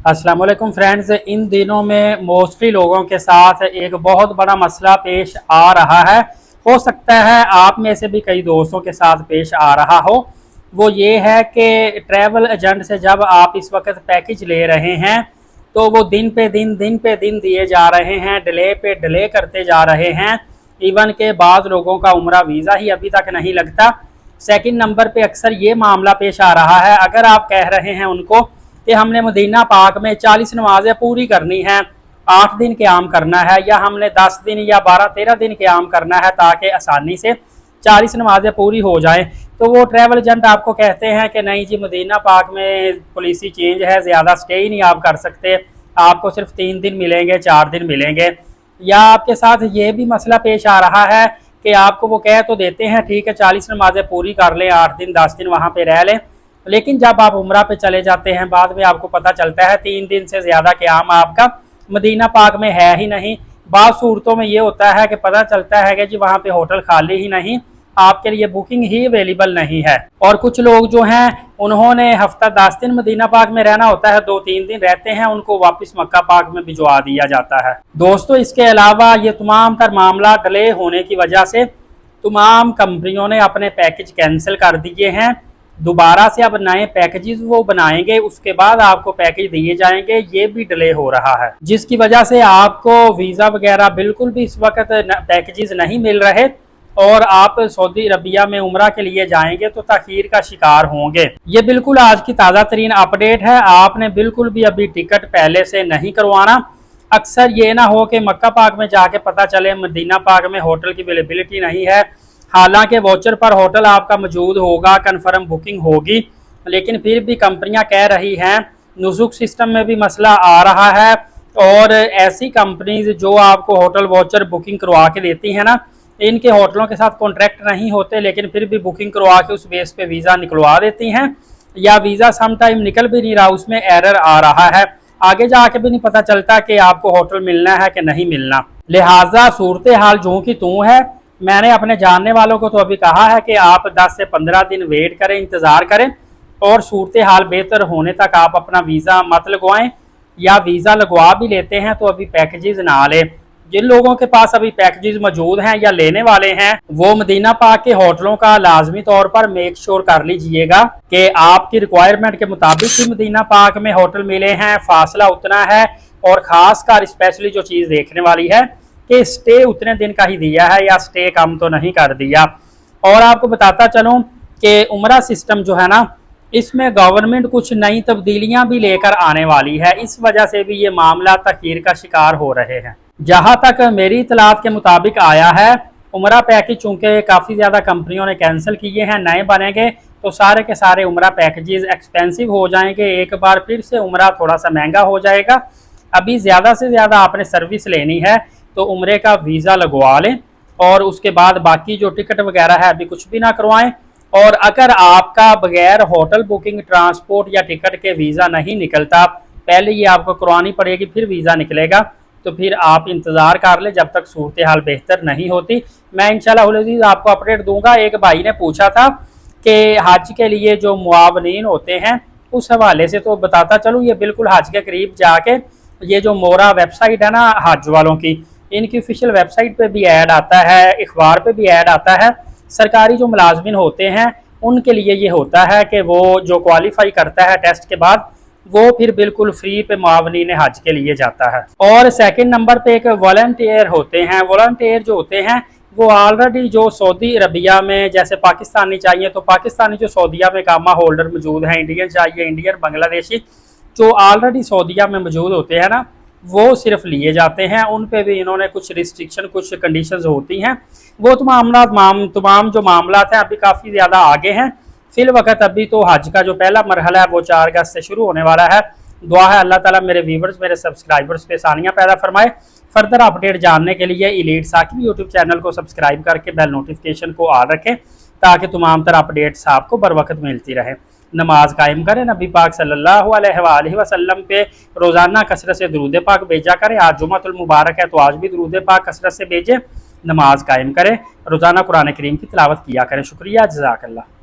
अस्सलाम वालेकुम फ्रेंड्स, इन दिनों में मोस्टली लोगों के साथ एक बहुत बड़ा मसला पेश आ रहा है। हो सकता है आप में से भी कई दोस्तों के साथ पेश आ रहा हो। वो ये है कि ट्रैवल एजेंट से जब आप इस वक्त पैकेज ले रहे हैं तो वो दिन पे दिन दिए जा रहे हैं, डिले पे डिले करते जा रहे हैं। इवन के बाद लोगों का उम्रा वीज़ा ही अभी तक नहीं लगता। सेकंड नंबर पे अक्सर ये मामला पेश आ रहा है, अगर आप कह रहे हैं उनको कि हमने मदीना पाक में 40 नमाजें पूरी करनी है, 8 दिन क़याम करना है, या हमने 10 दिन या 12-13 दिन क़याम करना है ताकि आसानी से 40 नमाजें पूरी हो जाएं, तो वो ट्रैवल एजेंट आपको कहते हैं कि नहीं जी, मदीना पाक में पॉलिसी चेंज है, ज़्यादा स्टे ही नहीं आप कर सकते, आपको सिर्फ 3 दिन मिलेंगे, 4 दिन मिलेंगे। या आपके साथ ये भी मसला पेश आ रहा है कि आपको वो कह तो देते हैं ठीक है 40 नमाजें पूरी कर लें, 8 दिन 10 दिन वहाँ पे रह लें, लेकिन जब आप उम्रा पे चले जाते हैं बाद में आपको पता चलता है 3 दिन से ज़्यादा क़याम आपका मदीना पाक में है ही नहीं। बाद सूरतों में ये होता है कि पता चलता है कि जी वहाँ पे होटल खाली ही नहीं, आपके लिए बुकिंग ही अवेलेबल नहीं है। और कुछ लोग जो हैं उन्होंने हफ्ता 10 दिन मदीना पाक में रहना होता है, 2-3 दिन रहते हैं, उनको वापस मक्का पाक में भिजवा दिया जाता है। दोस्तों, इसके अलावा ये तमाम तर मामला डिले होने की वजह से तमाम कंपनियों ने अपने पैकेज कैंसिल कर दिए हैं। दोबारा से अब नए पैकेजेस वो बनाएंगे, उसके बाद आपको पैकेज दिए जाएंगे, ये भी डिले हो रहा है, जिसकी वजह से आपको वीज़ा वगैरह बिल्कुल भी इस वक्त पैकेजेस नहीं मिल रहे और आप सऊदी अरबिया में उम्रा के लिए जाएंगे तो ताखीर का शिकार होंगे। ये बिल्कुल आज की ताज़ा तरीन अपडेट है, आपने बिल्कुल भी अभी टिकट पहले से नहीं करवाना। अक्सर ये ना हो कि मक्का पाक में जाके पता चले मदीना पाक में होटल की अवेलेबिलिटी नहीं है, हालांकि वॉचर पर होटल आपका मौजूद होगा, कन्फर्म बुकिंग होगी, लेकिन फिर भी कंपनियां कह रही हैं नुज़ुक सिस्टम में भी मसला आ रहा है। और ऐसी कंपनीज जो आपको होटल वॉचर बुकिंग करवा के देती हैं ना, इनके होटलों के साथ कॉन्ट्रैक्ट नहीं होते, लेकिन फिर भी बुकिंग करवा के उस बेस पे वीज़ा निकलवा देती हैं, या वीज़ा सम टाइम निकल भी नहीं रहा, उसमें एरर आ रहा है, आगे जाके भी नहीं पता चलता कि आपको होटल मिलना है कि नहीं मिलना। लिहाजा सूरत हाल जो की तू है, मैंने अपने जानने वालों को तो अभी कहा है कि आप 10 से 15 दिन वेट करें, इंतज़ार करें, और सूरत हाल बेहतर होने तक आप अपना वीज़ा मत लगवाएं, या वीज़ा लगवा भी लेते हैं तो अभी पैकेजेस ना लें। जिन लोगों के पास अभी पैकेजेस मौजूद हैं या लेने वाले हैं, वो मदीना पाक के होटलों का लाजमी तौर पर मेक श्योर कर लीजिएगा कि आपकी रिक्वायरमेंट के मुताबिक ही मदीना पाक में होटल मिले हैं, फासला उतना है, और ख़ास कर स्पेशली जो चीज़ देखने वाली है कि स्टे उतने दिन का ही दिया है या स्टे कम तो नहीं कर दिया। और आपको बताता चलूं कि उम्रा सिस्टम जो है ना, इसमें गवर्नमेंट कुछ नई तब्दीलियां भी लेकर आने वाली है, इस वजह से भी ये मामला तखीर का शिकार हो रहे हैं। जहां तक मेरी इतलात के मुताबिक आया है, उम्रा पैकेज चूँकि काफ़ी ज़्यादा कंपनियों ने कैंसिल किए हैं, नए बनेंगे तो सारे के सारे उम्रा पैकेजेस एक्सपेंसिव हो जाएंगे, एक बार फिर से उम्रा थोड़ा सा महंगा हो जाएगा। अभी ज़्यादा से ज़्यादा आपने सर्विस लेनी है तो उम्रे का वीज़ा लगवा लें, और उसके बाद बाकी जो टिकट वगैरह है अभी कुछ भी ना करवाएं। और अगर आपका बगैर होटल बुकिंग, ट्रांसपोर्ट या टिकट के वीज़ा नहीं निकलता, पहले ये आपको करवानी पड़ेगी, फिर वीज़ा निकलेगा, तो फिर आप इंतज़ार कर लें जब तक सूरत हाल बेहतर नहीं होती। मैं इंशाअल्लाह आपको अपडेट दूंगा। एक भाई ने पूछा था कि हज के लिए जो मुआवनीन होते हैं उस हवाले से, तो बताता चलूँ ये बिल्कुल हज के करीब जाके ये जो मोरा वेबसाइट है ना हज वालों की, इनकी ऑफिशियल वेबसाइट पे भी ऐड आता है, अखबार पे भी ऐड आता है। सरकारी जो मुलाजमिन होते हैं उनके लिए ये होता है कि वो जो क्वालिफाई करता है टेस्ट के बाद, वो फिर बिल्कुल फ्री पे मुआवनीन हज के लिए जाता है। और सेकंड नंबर पे एक वॉलंटियर होते हैं। वॉलंटियर जो होते हैं वो ऑलरेडी जो सऊदी अरबिया में, जैसे पाकिस्तानी चाहिए तो पाकिस्तानी, जो सऊदीया में कामा होल्डर मौजूद हैं, इंडियन चाहिए इंडियन, बांग्लादेशी जो ऑलरेडी सऊदीया में मौजूद होते हैं ना, वो सिर्फ लिए जाते हैं। उन पे भी इन्होंने कुछ रिस्ट्रिक्शन, कुछ कंडीशंस होती हैं। वो तमाम जो मामला हैं अभी काफ़ी ज़्यादा आगे हैं। फिल वक्त अभी तो हज का जो पहला मरहला है वो 4 अगस्त से शुरू होने वाला है। दुआ है अल्लाह ताला मेरे व्यूवर्स, मेरे सब्सक्राइबर्स पे आसानियाँ पैदा फरमाए। फर्दर अपडेट जानने के लिए एलीट साकिब यूट्यूब चैनल को सब्सक्राइब करके बेल नोटिफिकेशन को ऑन रखें ताकि तमाम तर अपडेट्स आपको बर वक्त मिलती रहे। नमाज कायम करें, नबी पाक सल्लल्लाहु अलैहि वसल्लम पे रोज़ाना कसरत से दुरूद पाक भेजा करें। आज जुमातुल मुबारक है तो आज भी दुरूद पाक कसरत से भेजें। नमाज कायम करें, रोज़ाना कुरान करीम की तिलावत किया करें। शुक्रिया, जज़ाकल्लाह।